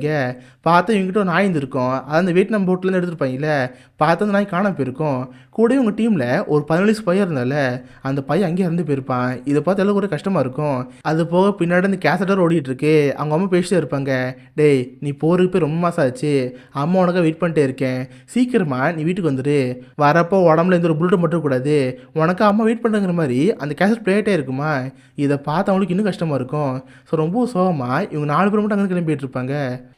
பார்த்தா இவங்ககிட்ட ஒரு நாய் இருந்திருக்கும். அது அந்த வியட்நாம் போட்லேருந்து எடுத்துருப்பாங்கல்ல, பார்த்து அந்த நாய் காணாம போயிருக்கும். கூட உங்கள் டீமில் ஒரு 17 வயசு பையன் இருந்தால, அந்த பையன் அங்கேயே இறந்து போயிருப்பான். இதை பார்த்து எல்லாம் ஒரு கஷ்டமாக இருக்கும். அது போக பின்னாடி அந்த கேசட்டர் ஓடிட்டு இருக்கு. அவங்க அம்மா பேசிட்டே இருப்பாங்க, டேய் நீ போருக்கு போய் ரொம்ப மாதம் ஆச்சு, அம்மா உனக்காக வெயிட் பண்ணிட்டே இருக்கேன், சீக்கிரமா நீ வீட்டுக்கு வந்துடு, வரப்போ உடம்புல எந்த ஒரு புல்லட்டும் மட்டும் கூடாது, உனக்கு அம்மா வெயிட் பண்ணுங்கிற மாதிரி அந்த கேசட் பிளேட்டே இருக்குமா. இதை பார்த்து அவங்களுக்கு இன்னும் கஷ்டமாக இருக்கும். ஸோ ரொம்ப சோகமாக இவங்க 4 பேர் மட்டும் அங்கே கிளம்பிட்டு இருப்பாங்க.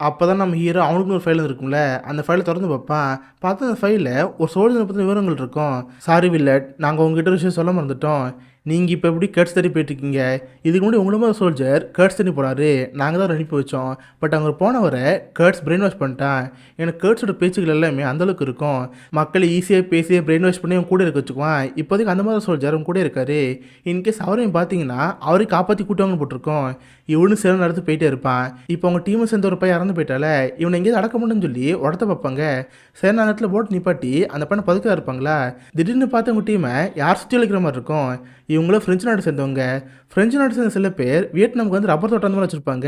அப்போ தான் நம்ம ஹீரோ அவனுக்குன்னு ஒரு ஃபைல் இருக்கும்ல, அந்த ஃபைலை திறந்து பார்ப்பான். பார்த்து அந்த ஃபைலில் ஒரு சோல்ஜரை பற்றின விவரங்கள் இருக்கும். சாரி வில்லட், நாங்கள் உங்ககிட்ட ஒரு விஷயம் சொல்ல மறந்துட்டோம். நீங்கள் இப்போ எப்படி கர்ட்ஸ் தண்ணி போயிட்டுருக்கீங்க, இதுக்கு முன்னாடி உங்களுமே ஒரு சோல்ஜர் கர்ட்ஸ் தண்ணி போனார், நாங்கள் தான் அனுப்பி வச்சோம். பட் அங்கே போனவரை கர்ட்ஸ் பிரெயின் வாஷ் பண்ணிட்டான். எனக்கு கர்ட்ஸோட பேச்சுகள் எல்லாமே அந்தளவுக்கு இருக்கும். மக்களை ஈஸியாக பேசி பிரெயின் வாஷ் பண்ணி அவன் கூட இருக்க வச்சுக்குவான். இப்போதைக்கு அந்த மாதிரி சோல்ஜர் அவன் கூட இருக்காரு. இன்கேஸ் அவரையும் பார்த்தீங்கன்னா அவரையும் காப்பாற்றி கூட்டவங்க போட்டிருக்கோம். இவனு சேர்ந்து நடந்து போயிட்டே இருப்பான். இப்போ அவங்க டீமை சேர்ந்த ஒரு பையன் இறந்து போயிட்டால, இவனை எங்கேயாவது அடக்க முடியும்னு சொல்லி உடத்த பார்ப்பாங்க. சரி நேரத்தில் போட்டு நிப்பாட்டி அந்த பையனை பதுக்க இருப்பாங்களா. திடீர்னு பார்த்து அவங்க டீமை யார் சுற்றி அழைக்கிற மாதிரி இருக்கும். இவங்களும் ஃப்ரெஞ்சு நாடு சேர்ந்தவங்க. ஃப்ரெஞ்சு நாடு சேர்ந்த சில பேர் வியட்நாமுக்கு வந்து ரப்பர் தோட்டம் அந்த மாதிரி வச்சுருப்பாங்க.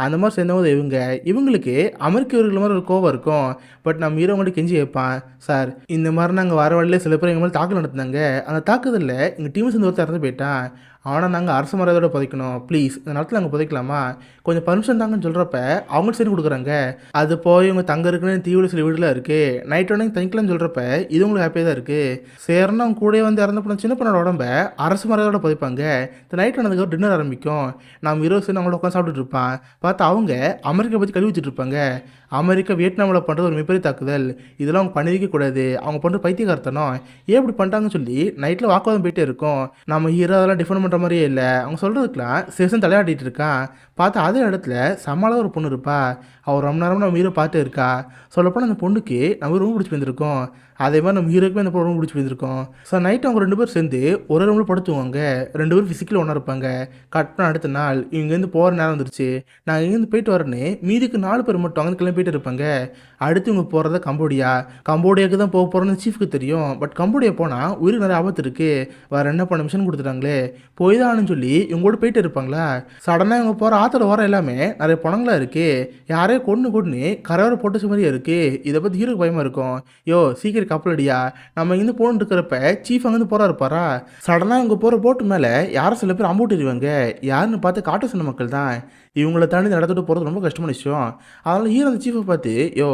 அந்த மாதிரி சேர்ந்தவங்க இவங்களுக்கு அமெரிக்க வீரர்கள் மாதிரி ஒரு கோவம் இருக்கும். பட் நம்ம ஹீரோங்கள்ட்ட கெஞ்சி வைப்பான், சார் இந்த மாதிரி நாங்கள் வர வழியிலே சில பேர் எங்கள் மேலே தாக்குதல் நடத்தினாங்க, அந்த தாக்குதலில் எங்கள் டீமை சேர்ந்து ஒருத்தர் இறந்து போயிட்டான், ஆனால் நாங்கள் அரசு மரியாதையோட புதைக்கணும், ப்ளீஸ் இந்த நேரத்தில் நாங்கள் புதைக்கலாமா, கொஞ்சம் பர்மிஷன் தாங்கன்னு சொல்கிறப்ப அவங்க சரி கொடுக்குறாங்க. அது போய் இவங்க தங்க இருக்குன்னு தீவில் சில வீடுலாம் இருக்குது, நைட் உடனே தங்கிக்கலாம்னு சொல்கிறப்ப இது உங்களுக்கு ஹாப்பியாக தான் இருக்குது. சேர்னா அவங்க கூட வந்து இறந்த போன சின்ன பொண்ணோட உடம்ப அரசு மரியாதையோட புதைப்பாங்க. இந்த நைட் ஆனதுக்கு ஒரு டின்னர் ஆரம்பிக்கும். நம்ம ஹீரோ சேர்ந்து அவங்களோட உட்காந்து சாப்பிட்டுட்டு இருப்பான். பார்த்தா அவங்க அமெரிக்கா பற்றி கழுவி வச்சுட்டு இருப்பாங்க. அமெரிக்கா வியட்நாமில் பண்ணுறது ஒரு மிகப்பெரிய தாக்குதல், இதெல்லாம் அவங்க பண்ணிக்க கூடாது, அவங்க பண்ணுற பைத்தியக்காரத்தனம், ஏன் இப்படி பண்ணிட்டாங்கன்னு சொல்லி நைட்டில் வாக்குவாதம் போயிட்டே இருக்கும். நம்ம ஹீரோ அதெல்லாம் டிஃபன் பண்ணுற மாதிரியே இல்லை. அவங்க சொல்கிறதுக்கெலாம் சேஷன் தலையாட்டிகிட்டு இருக்கான். பார்த்தா அதே இடத்துல சமாளாக ஒரு பொண்ணு இருப்பா. அவர் ரொம்ப நேரமாக நம்ம ஹீரோ பார்த்து இருக்கா. சொல்லப்போனால் அந்த பொண்ணுக்கு நம்ம ரொம்ப பிடிச்சி வந்திருக்கோம். அதே மாதிரி நம்ம ஹீரோக்குமே அந்த ரொம்ப பிடிச்சி வந்திருக்கோம். ஸோ நைட்டு அவங்க 2 பேர் சேர்ந்து ஒரு ரூமில் படுத்துவாங்க. 2 பேரும் ஃபிசிக்கலி ஒன்றா இருப்பாங்க. கட் பண்ண அடுத்த நாள் இங்கேருந்து போகிற நேரம் வந்துருச்சு, நாங்கள் இங்கேருந்து போயிட்டு வரேன்னு மீதிக்கு 4 பேர் மட்டும் அங்கே கிளம்பிட்டு இருப்பாங்க. அடுத்து இவங்க போகிறத கம்போடியாவுக்கு தான் போக போகிறோன்னு சீஃப்க்கு தெரியும். பட் கம்போடியா போனால் உயிருக்கு நிறைய ஆபத்து இருக்குது, வேறு என்ன பண்ண மிஷன் கொடுத்துட்டாங்களே, போய் தான் ஆனுன்னு சொல்லி இவங்களோட போயிட்டு இருப்பாங்களா. சடனாக இவங்க போகிற ஆற்றுல வர எல்லாமே நிறைய பணங்களாக இருக்குது, யாரையும் கொண்டு கரையோர போட்டு மாதிரியே இருக்குது. இதை பற்றி ஹீரோக்கு பயமாக இருக்கும். யோ சீக்கிரம் கப்பல் அடியா, நம்ம இங்கேருந்து போகணுன்னு இருக்கிறப்ப சீஃப் அங்கேருந்து போகிறாருப்பாரா. சடனாக இவங்க போகிற போட்டு மேலே யாரும் சில பேர் அம்பூட்டிடுவாங்க. யாருன்னு பார்த்து காட்டு சொன்ன மக்கள் தான். இவங்கள தாண்டி இந்த இடத்துட்டு போகிறது ரொம்ப கஷ்டமான விஷயம். அதனால் ஹீரோ அந்த சீஃபை பார்த்து, யோ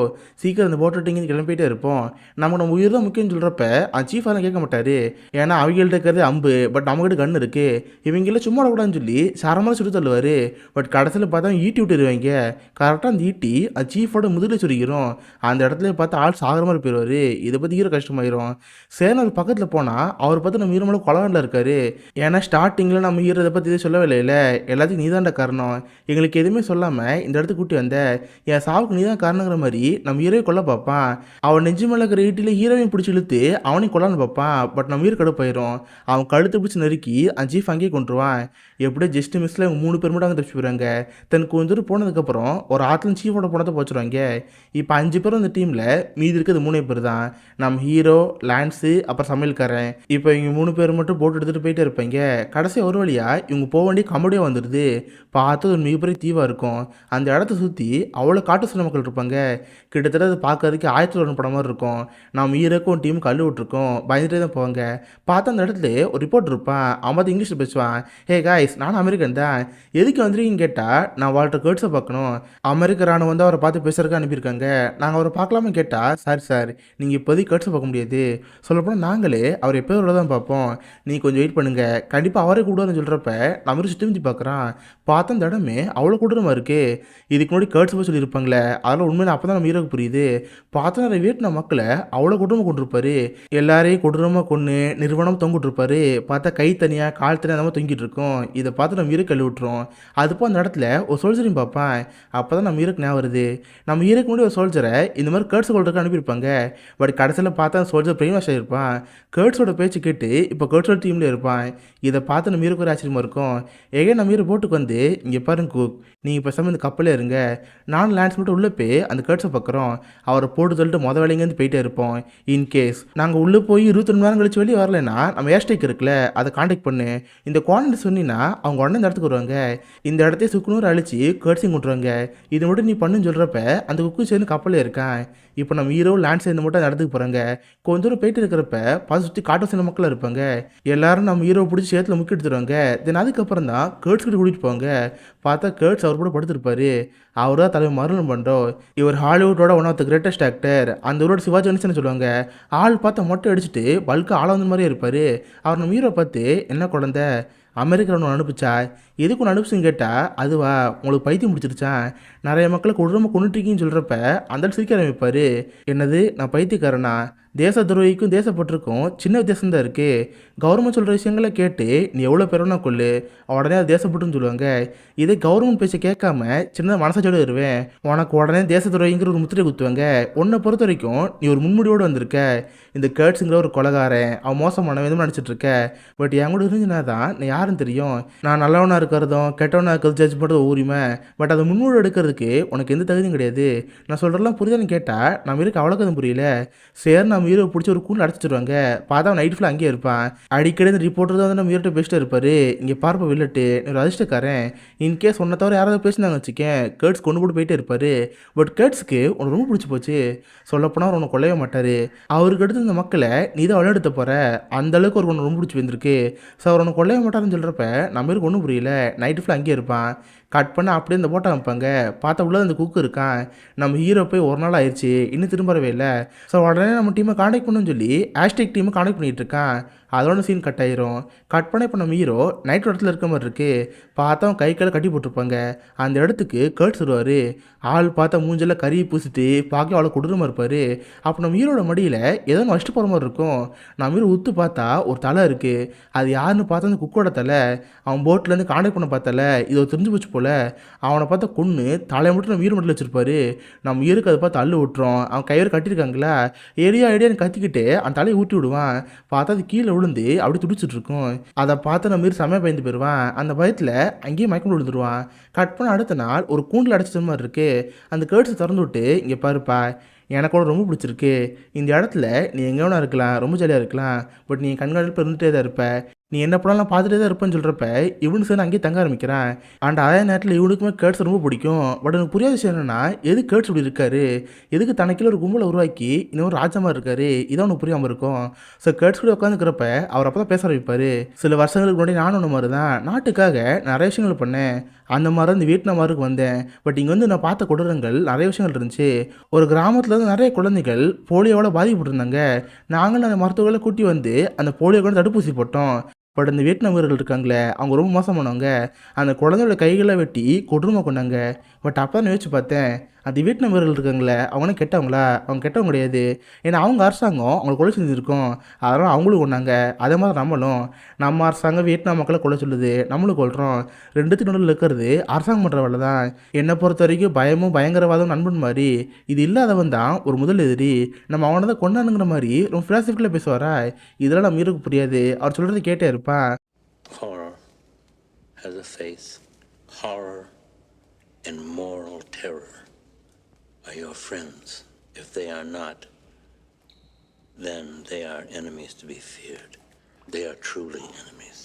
சீக்கிரம் இந்த போட்டு இங்கே கிளம்பிட்டே இருப்போம், நம்ம உயிர் தான் முக்கியம்னு சொல்கிறப்ப அந்த சீஃபாக கேட்க மாட்டார். ஏன்னா அவங்கள்ட்ட இருக்கிறது அம்பு, பட் நம்மகிட்ட கன்று இருக்குது, இவங்கள சும்மா விடக்கூடாதுன்னு சொல்லி சரமாக சுற்றி தள்ளுவார். பட் கடைசியில் பார்த்தா ஈட்டி விட்டுருவாங்க. கரெக்டாக அந்த ஈட்டி அது சீஃபோட முதுகில் சுருக்கிறோம். அந்த இடத்துல பார்த்து ஆள் சாகிற மாதிரி போயிடுவார். இதை பற்றி ஹீரோ கஷ்டமாயிரும். சேன ஒரு பக்கத்தில் போனால் அவர் பார்த்து நம்ம ஹீரோ மேலே கொலகாண்டில் இருக்கார். ஏன்னா ஸ்டார்டிங்கில் நம்ம ஹீரோ இதை பற்றி எதுவும் சொல்லவே இல்லை, எல்லாத்தையும் நீதாண்ட காரணம், எங்களுக்கு எதுவுமே சொல்லாமல் இந்த இடத்துக்கு கூட்டி வந்த, என் சாவுக்கு நீ தான் காரணங்கிற மாதிரி நம்ம ஹீரோவை கொல்ல பார்ப்பான். அவன் நெஞ்சு மேலே இருக்கிற ஈட்டில் ஹீரோவையும் பிடிச்சி இழுத்து அவனையும் கொல்லான்னு பார்ப்பான். பட் நம்ம ஹீரோ கடுப்பாயிரும். அவன் கழுத்து பிடிச்சி நறுக்கி அந்த சீஃப் அங்கேயே கொண்டுருவான். எப்படியோ ஜஸ்ட் மிஸ்ஸில் அவங்க 3 பேர் மட்டும் அங்கே தப்பிச்சு போயிடுறாங்க. தனக்கு கொஞ்சம் தூரம் போனதுக்கப்புறம் ஒரு ஆற்றுல சீஃபோட போனதை போச்சுருவாங்க. இப்போ 5 பேர் அந்த டீமில் மீதி இருக்கிறது 3 பேர் தான். நம்ம ஹீரோ, லான்ஸு, அப்புறம் சமையல்காரன். இப்போ இவங்க 3 பேர் மட்டும் போட் எடுத்துகிட்டு போயிட்டே இருப்பாங்க. கடைசி ஒரு வழியாக இவங்க போக வேண்டிய கம்பெனியே வந்துடுது. பார்த்தது ஒரு மிகப்பெரிய தீவாக இருக்கும். அந்த இடத்த சுற்றி அவ்வளோ காட்டு சில மக்கள் இருப்பாங்க. கிட்டத்தட்ட அது பார்க்கறதுக்கு 1001 படம் மாதிரி இருக்கும். நம்ம ஹீரோக்கும் டீம் கல்லு விட்டுருக்கோம். பயந்துட்டே தான் போவாங்க. பார்த்தா அந்த இடத்துல ஒரு ரிப்போர்ட் இருப்பான். அவன் பார்த்து இங்கிலீஷில் பேசுவான். ஹே காய்ஸ், நானும் அமெரிக்கன் தான். எதுக்கு வந்துருக்கீங்கன்னு கேட்டால், நான் வால்டர் கர்ட்ஸை பார்க்கணும். அமெரிக்க ராணுவம் வந்து அவரை பார்த்து பேசுறதுக்கு அனுப்பியிருக்காங்க. நாங்கள் அவரை பார்க்கலாமே கேட்டால், சாரி சார், நீங்கள் இப்போதைக்கு கர்ட்ஸை பார்க்க முடியாது. சொல்லப்போனால் நாங்களே அவர் எப்போயோட தான் பார்ப்போம். நீங்கள் கொஞ்சம் வெயிட் பண்ணுங்க, கண்டிப்பாக அவரே கூடுவார்னு சொல்கிறப்ப நம்ம சுற்றி முற்றி பார்க்குறான். பார்த்தா அந்த இடமே அவ்வளோ கொடூரமாக இருக்குது. இதுக்கு முன்னாடி கர்ட்ஸ் போய் சொல்லியிருப்பாங்களே, அதெல்லாம் உண்மையில அப்போ தான் நம்ம ஹீரோக்கு புரியுது. பார்த்தா நிறைய வியட்நாம் மக்களை அவ்வளோ கொடூரமாக கொண்டிருப்பாரு. எல்லாரையும் கொடூரமாக கொன்று நிறுவனம் தொங்கிட்டுருப்பாரு. பார்த்தா கை தனியாக கால் தனியாக அந்த மாதிரி தொங்கிட்டு இருக்கும். இதை பார்த்து நம்ம ஹீரோ கழுவி விட்டுரும். அதுப்போ அந்த இடத்துல ஒரு சோல்ஜரையும் பார்ப்பேன். அப்போ தான் நம்ம ஹீரோக்கு ஞாபகம் வருது. நம்ம ஹீரோக்கு முன்னாடி ஒரு சோல்ஜரை இந்த மாதிரி கர்ட்ஸ் கொள்றதுக்கு அனுப்பியிருப்பாங்க. பட் கடைசியில் பார்த்தா அந்த சோல்ஜர் பிரெயின் வாஷ் ஆகிருப்பான். கர்ட்ஸோட பேச்சு கேட்டு இப்போ கர்ட்ஸோட டீமில் இருப்பான். இதை பார்த்து நம்ம ஹீரோக்கு ஒரு ஆச்சரியமாக இருக்கும். ஏகே நம்ம ஹீரோ போட்டுக்கு வந்து, இங்கே பாருங்க குக், நீங்கள் பேசாமல் இந்த கப்பலே இருங்க, நானும் லான்ஸ் மட்டும் உள்ளே போய் அந்த கர்ட்ஸை பார்க்குறோம். அவரை போட்டு சொல்லிட்டு வேலைங்கேருந்து போயிட்டே இருப்போம். இன்கேஸ் நாங்கள் உள்ளே போய் 22 மணி நேரம் கழிச்சு வெளியே வரலைன்னா நம்ம ஏர்ஸ்டேக் இருக்குல்ல, அதை காண்டாக்ட் பண்ணு. இந்த குவான்டிட்டி சொன்னீங்கன்னா அவங்க உடனே இந்த இடத்துக்கு வருவாங்க. இந்த இடத்தையே சுக்குநூறு அழிச்சு கர்ட்ஸையும் கொண்டுருவாங்க. இதை மட்டும் நீ பண்ணுன்னு சொல்கிறப்ப அந்த குக்கு சேர்ந்து கப்பலே இருக்கான். இப்போ நம்ம ஹீரோ லான்ஸ் சேர்ந்து மட்டும் அந்த இடத்துக்கு போகிறாங்க. கொஞ்சம் தூரம் போயிட்டு இருக்கிறப்ப பார்த்து சுற்றி காட்டு சில மக்கள் இருப்பாங்க. எல்லாரும் நம்ம ஹீரோ பிடிச்சி சேத்துல முக்கி எடுத்துருவாங்க. தென் அதுக்கப்புறம் தான் கர்ட்ஸ் கிட்ட கூட்டிகிட்டு போவாங்க. பார்த்தா கர்ட்ஸ் அவர் கூட படுத்திருப்பாரு. அவர் தான் தலைவர் மருளன் பண்ணுறோம். இவர் ஹாலிவுட்டோட one of the greatest actor. அந்த ஊரோட சிவாஜி கணேசன் சொல்லுவாங்க. ஆள் பார்த்தா மொட்டை அடிச்சுட்டு பல்க்கு ஆள வந்த மாதிரியே இருப்பார். அவர் நம்ம ஹீரோ பார்த்து, என்ன குழந்தை, அமெரிக்கா ஒன்று அனுப்பிச்சா, எதுக்கு ஒன்று அனுப்பிச்சுன்னு கேட்டால், அதுவா உங்களுக்கு பைத்தியம் முடிச்சிருச்சான், நிறைய மக்களை கொடூரமாக கொண்டுட்டீங்கன்னு சொல்கிறப்ப அந்த சிரிக்க ஆரம்பிப்பார். என்னது, நான் பைத்தியக்காரனா? தேச துரோகிக்கும் தேசப்பட்டிருக்கும் சின்ன வித்தியாசம் தான் இருக்குது. கவர்மெண்ட் சொல்கிற விஷயங்களை கேட்டு நீ எவ்வளோ பேரோனா கொள்ளு, உடனே அது தேசப்பட்டுன்னு சொல்லுவாங்க. இதே கவர்மெண்ட் பேச்சை கேட்காம சின்னதாக மனசாச்சோடு வருவேன், உனக்கு உடனே தேச துரோகிங்கிற ஒரு முத்திரை குத்துவாங்க. உன்னை பொறுத்த வரைக்கும் நீ ஒரு முன்முடியோடு வந்திருக்க. இந்த கர்ட்ஸுங்கிற ஒரு கொலகாரன், அவன் மோசமான விதமாக நடிச்சிட்டு இருக்க. பட் என் கூட இருந்துச்சுன்னா தான் நான் யாருன்னு தெரியும். நான் நல்லவனாக இருக்கிறதும் கெட்டவனாக இருக்கிறது ஜட்ஜ் பண்ணுறது உரிமை. பட் அதை முன்மூடி எடுக்கிறதுக்கு உனக்கு எந்த தகுதியும் கிடையாது. நான் சொல்கிறதெல்லாம் புரியுதான்னு கேட்டால் நம்ம இருக்க அவ்வளோக்கு புரியல. சரி, நம்ம ஹீரோ பிடிச்சி ஒரு கூண்டு அடைச்சிடுவாங்க. பார்த்தா நைட் ஃபுல்லாக அங்கேயே இருப்பான். அடிக்கடி இந்த ரிப்போர்ட்டர் தான் வந்து நம்ம ஹீரோட்ட பேசிட்டு இருப்பார். இங்கே பார்ப்ப வில்லட்டு, ஒரு அதிர்ஷ்டக்காரன். இன்கேஸ் ஒன்றை தவிர யாராவது பேசினாங்க வச்சுக்கேன், கேர்ட்ஸ் கொண்டு போட்டு போயிட்டே இருப்பார். பட் கேர்ட்ஸுக்கு உனக்கு ரொம்ப பிடிச்சி போச்சு. சொல்லப்போனால் அவர் உன்னை கொல்லவே மாட்டார். அவருக்கு அடுத்து இந்த மக்களை நீ தான் விளையாடுத்த போகிற, அந்தளவுக்கு அவருக்கு ஒன்று ரொம்ப பிடிச்சி வந்திருக்கு. ஸோ அவர் ஒன்று கொல்லவே மாட்டாருன்னு சொல்கிறப்ப நம்ம பேருக்கு ஒன்றும் புரியல. நைட்டு ஃபுல்லாக அங்கேயே இருப்பான். கட் பண்ண அப்படியே இந்த போட்டோ வைப்பாங்க. பார்த்தா உள்ள அந்த குக்கு இருக்கான். நம்ம ஹீரோ போய் ஒரு நாள் ஆயிடுச்சு, இன்னும் திரும்பவே இல்லை. ஸோ உடனே நம்ம டீமை காண்டாக்ட் பண்ணணும்னு சொல்லி ஆஸ்டிக் டீமை காண்டாக்ட் பண்ணிகிட்டு இருக்கான். அதோட சீன் கட் ஆயிரும். கட் பண்ண இப்போ நம்ம ஹீரோ நைட் இடத்துல இருக்க மாதிரி இருக்குது. பார்த்தா அவன் கை கையில் கட்டி போட்டிருப்பாங்க. அந்த இடத்துக்கு கர்ட்ஸ் வருவார். ஆள் பார்த்தா மூஞ்செல்லாம் கறி பூசிட்டு பார்க்க அவ்வளோ கொடூரமாக இருப்பார். அப்போ நம்ம ஹீரோட மடியில் ஏதோ ஒன்று வச்சுட்டு போகிற மாதிரி இருக்கும். நம்ம ஹீரோ உத்து பார்த்தா ஒரு தலை இருக்குது. அது யாருன்னு பார்த்தா அந்த குக்கோட தலை. அவன் போட்லேருந்து காண்டாக்ட் பண்ண பார்த்தால, இது தெரிஞ்சு போச்சு போல். அவனை பார்த்தா கொன்று தலையை மட்டும் நம்ம ஹீரோ மட்டும் வச்சுருப்பாரு. நம்ம ஹீரோக்கு அதை பார்த்து அள்ளு விட்டுறோம். அவன் கையோடு கட்டியிருக்காங்களா, ஏடியான்னு கத்திக்கிட்டு அந்த தலையை ஊட்டி விடுவான். பார்த்தா அது கீழே விழுந்து அப்படி துடிச்சிட்டு இருக்கும். அதை பார்த்து நம்ம ஹீரோ செம்மையாக பயந்து போயிடுவான். அந்த பயத்தில் அங்கேயே மயக்கம் விழுந்துருவான். கட் பண்ண அடுத்த நாள் ஒரு கூண்டில் அடைச்ச மாதிரி இருக்குது. அந்த கேர்ட்ஸை திறந்து விட்டு, இங்கே பாருப்பா, எனக்கு கூட ரொம்ப பிடிச்சிருக்கு. இந்த இடத்துல நீ எங்கே வேணா இருக்கலாம், ரொம்ப ஜாலியாக இருக்கலாம். பட் நீ கண்காணிப்பில் இருந்துகிட்டே தான் இருப்ப. நீ என்ன பண்ணலாம் பார்த்துட்டே தான் இருப்பேன்னு சொல்கிறப்ப இவனு சேர்ந்து அங்கேயே தங்க ஆரம்பிக்கிறான். அண்ட் அதே நேரத்தில் இவனுக்குமே கேர்ட்ஸ் ரொம்ப பிடிக்கும். பட் எனக்கு புரியாத விஷயம் என்னென்னா, எது கேர்ட்ஸ் இப்படி இருக்காரு, எதுக்கு தனக்கில் ஒரு கும்பலை உருவாக்கி இன்னொரு ராஜமாக இருக்காரு, இதான் ஒன்று புரியாமல் இருக்கும். ஸோ கேர்ட்ஸ் கூட உட்காந்துக்கிறப்ப அவர் அப்போ தான் பேச ஆரம்பிப்பார். சில வருஷங்களுக்கு முன்னாடி நானும் ஒன்று மாதிரி தான் நாட்டுக்காக நிறைய விஷயங்கள் பண்ணேன். அந்த மாதிரி இந்த வியட்நாம் மாருக்கு வந்தேன். பட் இங்கே வந்து நான் பார்த்த கொடூரங்கள் நிறைய விஷயங்கள் இருந்துச்சு. ஒரு கிராமத்தில் இருந்து நிறைய குழந்தைகள் போலியோவால் பாதிக்கப்பட்டிருந்தாங்க. நாங்களும் அந்த மருத்துவர்களை கூட்டி வந்து அந்த போலியோக்கு தடுப்பூசி போட்டோம். பட் அந்த வியட்நாம் வீரர்கள் இருக்காங்களே, அவங்க ரொம்ப மோசமானவங்க. அந்த குழந்தையோட கைகளை வெட்டி கொடூரமாக கொண்டாங்க. பட் அப்போ தான் யோசிச்சு பார்த்தேன், அந்த வியட்நாம் வீரர்கள் இருக்காங்களே, அவங்களே கெட்டவங்களா? அவங்க கெட்டவங்க கிடையாது. ஏன்னா அவங்க அரசாங்கம் அவங்களை கொலை செஞ்சுருக்கோம். அதனால் அவங்களும் கொண்டாங்க. அதே மாதிரி நம்மளும், நம்ம அரசாங்கம் வியட்நாம் மக்களை கொலை சொல்லுது, நம்மளும் கொள்கிறோம். ரெண்டுத்துக்கு நடுவில் இருக்கிறது அரசாங்கம் பண்ணுற வேலை தான். என்னை பொறுத்த வரைக்கும் பயமும் பயங்கரவாதம் நண்பன் மாதிரி. இது இல்லாதவன் தான் ஒரு முதல் எதிரி. நம்ம அவனை தான் கொண்டானுங்கிற மாதிரி ரொம்ப ஃபிலாசபிக்கில் பேசுவாரா. இதெல்லாம் நம்ம ஹீரோக்கு புரியாது. அவர் சொல்கிறது கேட்டே இருப்பான். Horror has a face. Horror and moral terror are your friends if they are not then they are enemies to be feared. They are truly enemies.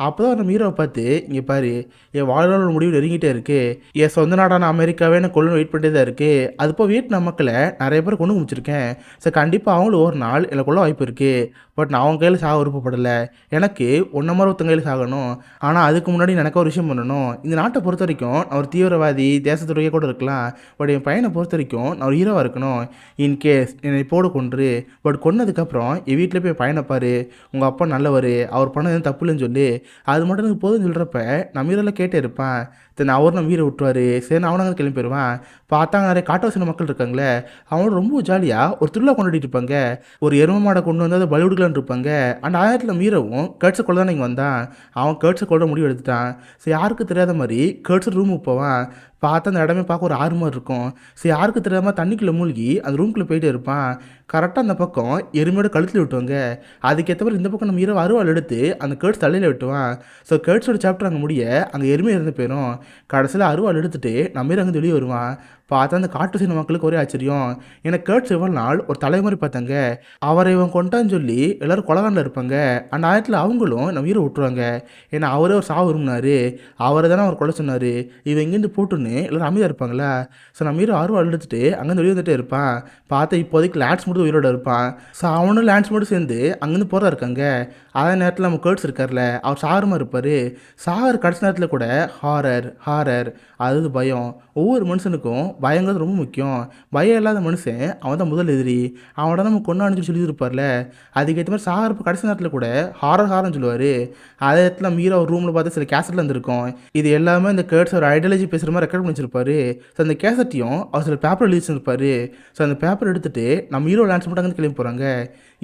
அப்போ தான் நம்ம ஹீரோவை பார்த்து, இங்கே பாரு, என் வாழ்நாளோட முடிவு நெருங்கிட்டே இருக்கு, என் சொந்த நாடான அமெரிக்காவே நான் கொள்ளணும் வெயிட் பண்ணிட்டே தான் இருக்கு, அது போக வியட்நாம் மக்களை நிறைய பேர் கொண்டு முடிச்சிருக்கேன், ஸோ கண்டிப்பாக அவங்களும் ஒரு நாள் என்னை கொள்ள வாய்ப்பு இருக்குது, பட் நான் அவங்க கையில் சாக விருப்பப்படலை, எனக்கு ஒன்றை மாதிரி ஒருத்தங்க கையில் சாகணும், ஆனால் அதுக்கு முன்னாடி எனக்கு ஒரு விஷயம் பண்ணணும், இந்த நாட்டை பொறுத்த வரைக்கும் நான் ஒரு தீவிரவாதி தேசத்துறையே கூட இருக்கலாம், பட் என் பையனை பொறுத்த வரைக்கும் நான் ஒரு ஹீரோவாக இருக்கணும், இன்கேஸ் என்னை போட கொன்று, பட் கொன்னதுக்கப்புறம் என் வீட்டில் போய் பையனை பாரு, உங்கள் அப்பா நல்லவர், அவர் பண்ணது எதுவும் தப்பு இல்லைன்னு சொல்லி அது மட்டும் எனக்கு போதும்னு சொல்கிறப்ப நான் மீரெல்லாம் கேட்டே இருப்பேன். தென் அவர் நம்ம வீரை விட்டுருவார், சரி அவனை அங்கே கிளம்பி போயிடுவான். பார்த்தாங்க நிறைய காட்டுவாசின மக்கள் இருக்காங்களே, அவங்களோட ரொம்ப ஜாலியாக ஒரு திருவிழா கொண்டாடிட்டு இருப்பாங்க, ஒரு எரும மாடை கொண்டு வந்து அதை பலி கொடுக்கலான்னு இருப்பாங்க. அந்த ஆயிரத்தில் மீறவும் கேர்ட்ஸை கொள்ள தான் இங்கே வந்தான், அவன் கேர்ட்ஸை கொள்ள முடிவு எடுத்துட்டான். ஸோ யாருக்கு தெரியாத மாதிரி கேர்ட்ஸ் ரூமுக்கு போவான், பார்த்தா அந்த இடமே பார்க்க ஒரு ஆறு மாதிரி இருக்கும். சரி யாருக்கு தெரியாமல் தண்ணிக்குள்ளே மூழ்கி அந்த ரூம்குள்ளே போயிட்டே இருப்பான். கரெக்டாக அந்த பக்கம் எருமையோட கழுத்தில் விட்டுவாங்க, அதுக்கேற்ற மாதிரி இந்த பக்கம் நம்ம இரவு அருவாள் எடுத்து அந்த கேர்ட்ஸ் தலையில் விட்டுவான். ஸோ கேர்ட்ஸோட சாப்டர் அங்கே முடிய அங்கே எருமை இருந்து போயிடும். கடைசியில் அருவாள் எடுத்துகிட்டு நம்ம அங்கே வெளியே வருவான். பார்த்தா அந்த காட்டு சீன மக்களுக்கு ஒரே ஆச்சரியம், ஏன்னா கேர்ட்ஸ் இவ்வளோ நாள் ஒரு தலைமுறை பார்த்தாங்க, அவரை இவன் கொண்டான்னு சொல்லி எல்லோரும் கொலகாண்டில் இருப்பாங்க. அந்த ஆயத்தில் அவங்களும் நம்ம உயிரை விட்டுருவாங்க, ஏன்னா அவரே ஒரு சாவு விரும்பினார், அவரை தானே அவர் கொலை சொன்னார், இவன் எங்கேருந்து போட்டுன்னு எல்லோரும் அமைதியாக இருப்பாங்களா. ஸோ நம்ம ஹீரோ அருவாள் எடுத்துகிட்டு அங்கேருந்து வெளியே வந்துட்டே இருப்பான். பார்த்தா இப்போதைக்கு லேண்ட்ஸ் மட்டும் உயிரோட இருப்பான். ஸோ அவனும் லேண்ட்ஸ் மட்டும் சேர்ந்து அங்கேருந்து போகிறதா இருக்காங்க. அதே நேரத்தில் நம்ம கேர்ட்ஸ் இருக்கார்ல, அவர் சாகரமாக இருப்பார். சாகர் கடைசி நேரத்தில் கூட ஹாரர் அதாவது பயம். ஒவ்வொரு மனுஷனுக்கும் பயங்கிறது ரொம்ப முக்கியம், பயம் இல்லாத மனுஷன் அவன் தான் முதல் எதிரி, அவனோட நம்ம கொண்டான்னு சொல்லியிருப்பார்ல, அதுக்கேற்ற மாதிரி சாகரப்பு கடைசி நேரத்தில் கூட ஹாரர்னு சொல்லுவார். அதே இடத்துல நம்ம ஹீரோ ஒரு ரூமில் பார்த்து சில கேசட்டில் இருந்திருக்கும், இது எல்லாமே இந்த கேர்ட்ஸ் ஒரு ஐடியாலஜி பேசுகிற மாதிரி ரெக்கார்ட் பண்ணி வச்சிருப்பாரு. ஸோ அந்த கேசட்டையும் அவர் சில பேப்பர் எழுதி வச்சிருப்பாரு. ஸோ அந்த பேப்பர் எடுத்துகிட்டு நம்ம ஹீரோ லான்ஸ் மட்டும் அங்கே கிளம்பி போகிறாங்க.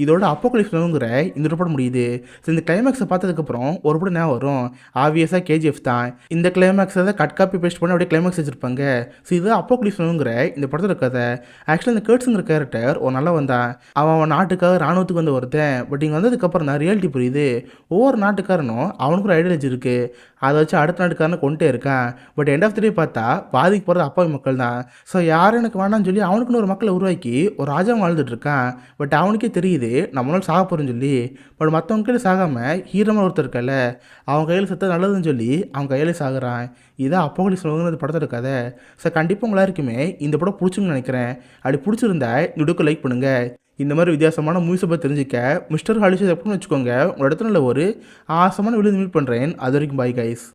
இதோட அப்போகலிப்ஸ்ங்கிற இந்த படம் முடியுது. ஸோ இந்த கிளைமேக்ஸை பார்த்ததுக்கப்புறம் ஒரு படம் ஞாபகம் வரும், ஆப்வியஸாக கேஜிஎஃப் தான். இந்த கிளைமேக்ஸை தான் கட் காப்பி பேஸ்ட் பண்ணி அப்படியே கிளைமேக்ஸ் வச்சிருப்பாங்க. ஸோ இது அப்போகலிப்ஸ்ங்கிற இந்த படத்தில் கதை. ஆக்சுவலாக இந்த கேர்ட்ஸுங்கிற கேரக்டர் ஒரு நல்லா வந்தான், அவன் நாட்டுக்காக ராணுவத்துக்கு வந்த ஒருத்தன், பட் இங்கே வந்ததுக்கப்புறம் தான் ரியாலிட்டி புரியுது, ஒவ்வொரு நாட்டுக்காரனும் அவனுக்கு ஒரு ஐடியாலஜி இருக்குது, அதை வச்சு அடுத்த நாட்டுக்காரனை கொண்டே இருக்கான். பட் எண்ட் ஆஃப் த டே பார்த்தா பாதிக்கு போகிறது அப்பாவி மக்கள் தான். ஸோ யாரும் எனக்கு வேண்டாம்னு சொல்லி அவனுக்குன்னு ஒரு மக்களை உருவாக்கி ஒரு ராஜா வாழ்ந்துட்டு இருக்கான். பட் அவனுக்கே தெரியுது நம்மளால் சாக போகிறோன்னு சொல்லி, பட் மற்றவங்க கையில் சாகாமல் ஹீரோமாக ஒருத்தர் இருக்கல, அவன் கையில் செத்த நல்லதுன்னு சொல்லி அவன் கையிலே சாகுறான். இதான் அப்போகலிப்ஸ் படத்தோட கதை. ஸோ கண்டிப்பாக உங்களா இருக்குமே இந்த படம் பிடிச்சுன்னு நினைக்கிறேன். அப்படி பிடிச்சிருந்தா இந்த வீடியோக்கு லைக் பண்ணுங்கள். இந்த மாதிரி வித்தியாசமான மூவிஸை பற்றி தெரிஞ்சுக்க மிஸ்டர் ஹாலிஷஸ் எப்படின்னு வச்சுக்கோங்க. உங்கள் இடத்துல ஒரு ஆசமான வீடியோ மீட் பண்ணுறேன். அது வரைக்கும் பாய் கைஸ்.